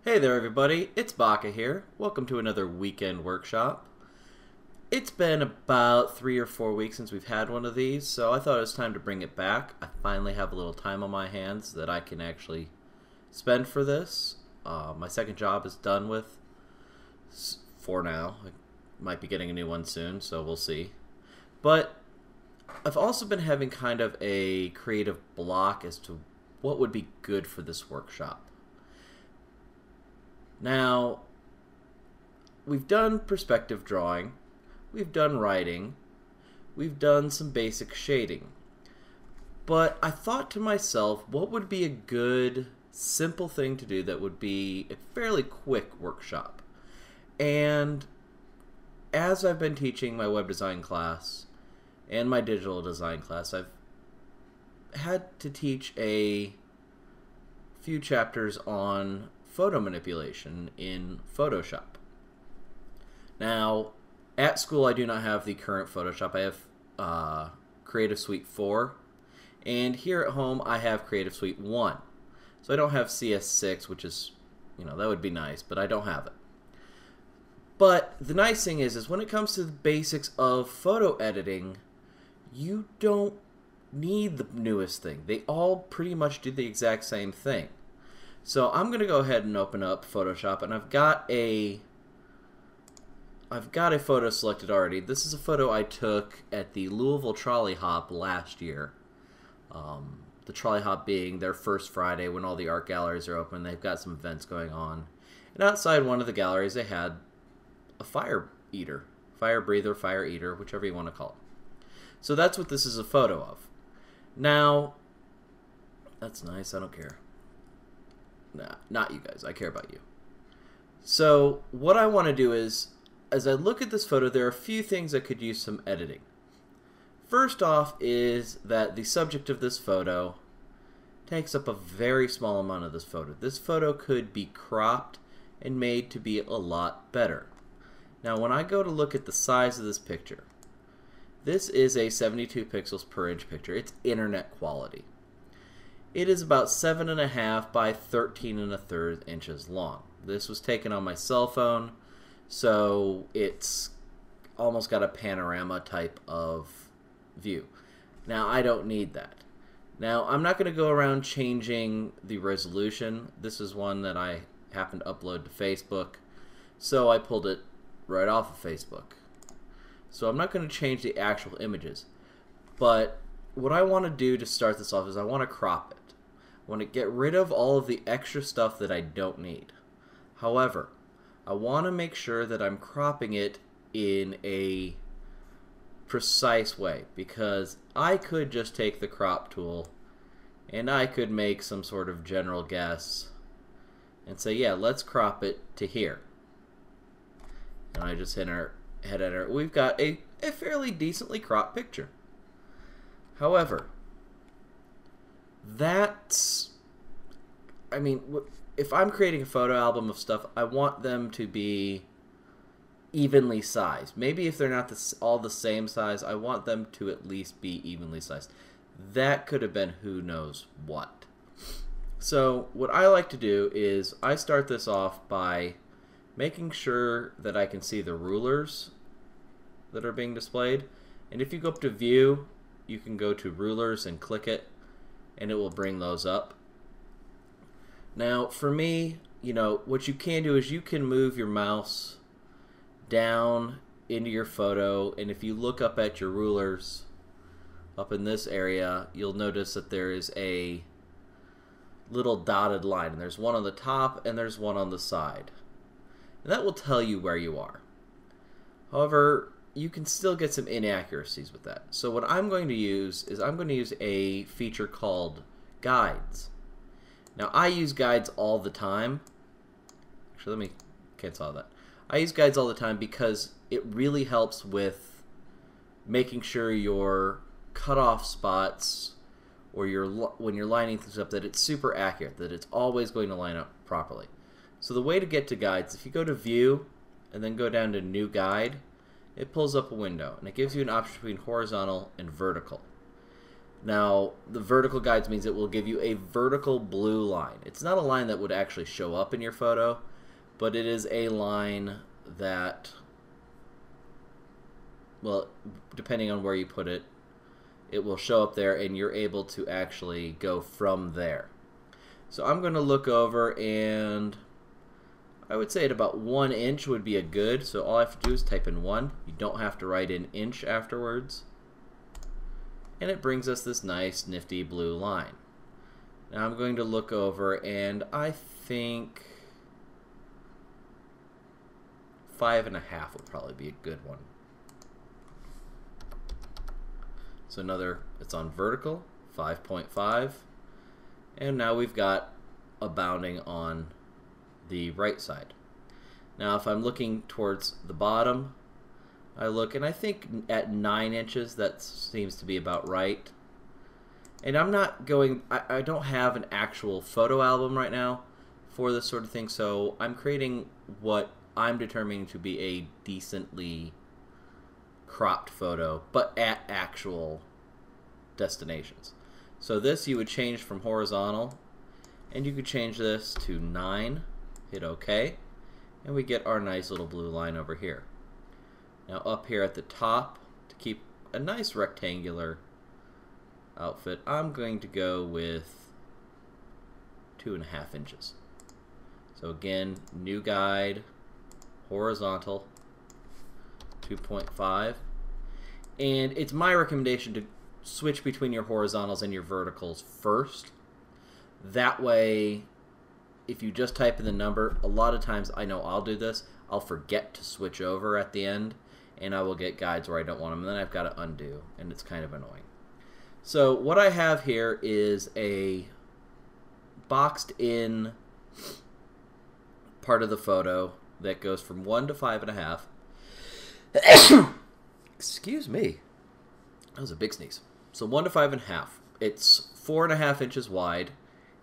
Hey there everybody, it's Baka here. Welcome to another weekend workshop. It's been about 3 or 4 weeks since we've had one of these, so I thought it was time to bring it back. I finally have a little time on my hands that I can actually spend for this. My second job is done with for now. I might be getting a new one soon, so we'll see. But I've also been having kind of a creative block as to what would be good for this workshop. Now, we've done perspective drawing, we've done writing, we've done some basic shading. But I thought to myself, what would be a good, simple thing to do that would be a fairly quick workshop? And as I've been teaching my web design class and my digital design class, I've had to teach a few chapters on photo manipulation in Photoshop. Now, at school I do not have the current Photoshop. I have Creative Suite 4, and here at home I have Creative Suite 1. So I don't have CS6, which is, that would be nice, but I don't have it. But the nice thing is when it comes to the basics of photo editing, you don't need the newest thing. They all pretty much do the exact same thing. So I'm going to go ahead and open up Photoshop, and I've got a photo selected already. This is a photo I took at the Louisville Trolley Hop last year. The Trolley Hop being their first Friday when all the art galleries are open. They've got some events going on. And outside one of the galleries they had a fire breather, fire eater, whichever you want to call it. So that's what this is a photo of. Now, that's nice, I don't care. Nah, not you guys. I care about you. So what I want to do is, as I look at this photo, there are a few things that could use some editing. First off is that the subject of this photo takes up a very small amount of this photo. This photo could be cropped and made to be a lot better. Now when I go to look at the size of this picture, this is a 72 pixels per inch picture. It's internet quality. It is about 7.5 by 13 1/3 inches long. This was taken on my cell phone, so it's almost got a panorama type of view. Now I don't need that. Now I'm not going to go around changing the resolution. This is one that I happened to upload to Facebook, so I pulled it right off of Facebook. So I'm not going to change the actual images, but what I want to do to start this off is I want to crop it. I want to get rid of all of the extra stuff that I don't need. However, I want to make sure that I'm cropping it in a precise way, because I could just take the crop tool and I could make some sort of general guess and say, yeah, let's crop it to here. And I just hit enter. We've got a fairly decently cropped picture. However, if I'm creating a photo album of stuff, I want them to be evenly sized. Maybe if they're not all the same size, I want them to at least be evenly sized. That could have been who knows what. So what I like to do is I start this off by making sure that I can see the rulers that are being displayed. And if you go up to View, you can go to Rulers and click it, and it will bring those up. Now for me, what you can do is you can move your mouse down into your photo, and if you look up at your rulers up in this area, you'll notice that there is a little dotted line, and there's one on the top and there's one on the side, and that will tell you where you are. However, you can still get some inaccuracies with that. So what I'm going to use is I'm going to use a feature called guides. Now I use guides all the time. Actually, let me cancel all that. I use guides all the time because it really helps with making sure your cutoff spots or when you're lining things up, that it's super accurate, that it's always going to line up properly. So the way to get to guides, if you go to View and then go down to New Guide, it pulls up a window and it gives you an option between horizontal and vertical. Now, the vertical guides means it will give you a vertical blue line. It's not a line that would actually show up in your photo, but it is a line that, well, depending on where you put it, it will show up there and you're able to actually go from there. So I'm going to look over, and I would say at about 1 inch would be a good. So all I have to do is type in 1. You don't have to write in inch afterwards. And it brings us this nice nifty blue line. Now I'm going to look over, and I think 5.5 would probably be a good one. So another, it's on vertical, 5.5. And now we've got a bounding on the right side. Now if I'm looking towards the bottom, I look, and I think at 9 inches that seems to be about right. And I'm not going, I don't have an actual photo album right now for this sort of thing, so I'm creating what I'm determining to be a decently cropped photo, but at actual destinations. So this you would change from horizontal, and you could change this to 9, hit OK, and we get our nice little blue line over here. Now up here at the top, to keep a nice rectangular outfit, I'm going to go with 2.5 inches. So again, new guide, horizontal, 2.5. And it's my recommendation to switch between your horizontals and your verticals first. That way, if you just type in the number, a lot of times, I know I'll do this, I'll forget to switch over at the end, and I will get guides where I don't want them, and then I've got to undo, and it's kind of annoying. So what I have here is a boxed in part of the photo that goes from 1 to 5.5. Excuse me. That was a big sneeze. So 1 to 5.5. It's 4.5 inches wide,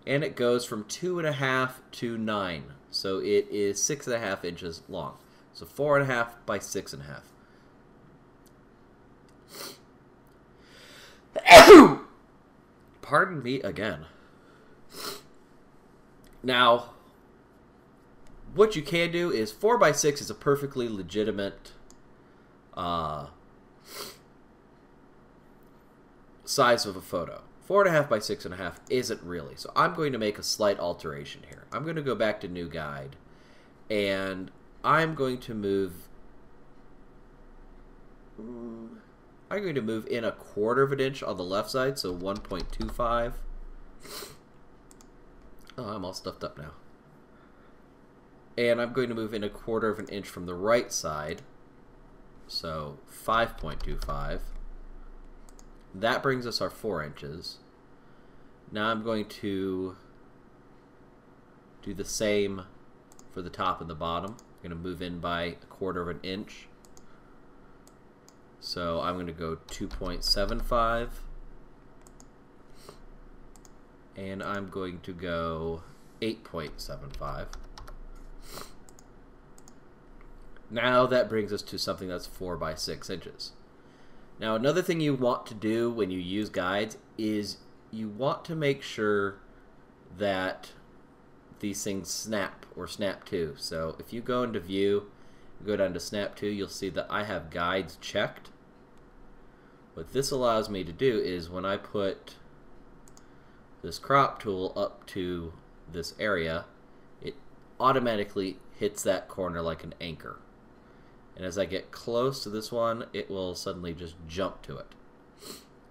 and it goes from 2.5 to 9. So it is 6.5 inches long. So 4.5 by 6.5. Pardon me again. Now, what you can do is 4 by 6 is a perfectly legitimate size of a photo. 4.5 by 6.5 isn't really. So I'm going to make a slight alteration here. I'm going to go back to new guide, and I'm going to move in 1/4 inch on the left side, so 1.25. Oh, I'm all stuffed up now. And I'm going to move in 1/4 inch from the right side, so 5.25. That brings us our 4 inches. Now I'm going to do the same for the top and the bottom. I'm going to move in by 1/4 inch. So I'm going to go 2.75. And I'm going to go 8.75. Now that brings us to something that's 4 by 6 inches. Now another thing you want to do when you use guides is you want to make sure that these things snap or snap to. So if you go into view, go down to snap to, you'll see that I have guides checked. What this allows me to do is when I put this crop tool up to this area, it automatically hits that corner like an anchor. And as I get close to this one, it will suddenly just jump to it.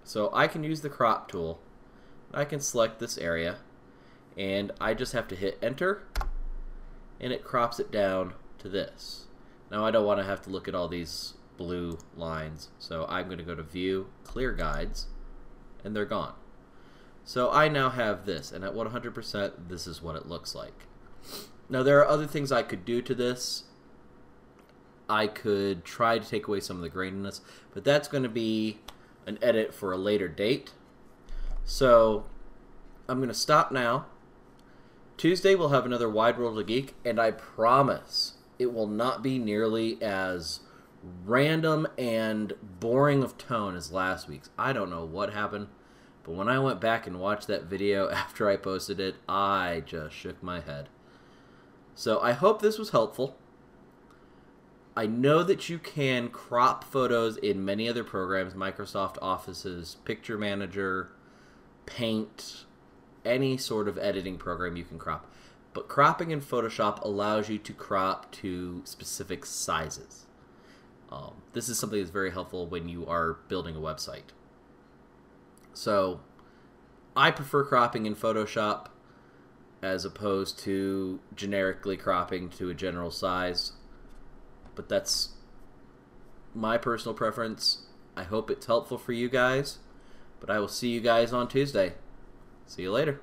So I can use the crop tool. I can select this area, and I just have to hit enter, and it crops it down to this. Now I don't want to have to look at all these blue lines, so I'm going to go to view, clear guides, and they're gone. So I now have this, and at 100% this is what it looks like. Now there are other things I could do to this. I could try to take away some of the graininess, but that's going to be an edit for a later date. So I'm going to stop now. Tuesday we'll have another Wide World of Geek, and I promise it will not be nearly as random and boring of tone as last week's. I don't know what happened, But when I went back and watched that video after I posted it, I just shook my head. So I hope this was helpful. I know that you can crop photos in many other programs, Microsoft Office's Picture Manager, Paint, any sort of editing program you can crop. But cropping in Photoshop allows you to crop to specific sizes. This is something that's very helpful when you are building a website. So I prefer cropping in Photoshop as opposed to generically cropping to a general size. But that's my personal preference. I hope it's helpful for you guys. But I will see you guys on Tuesday. See you later.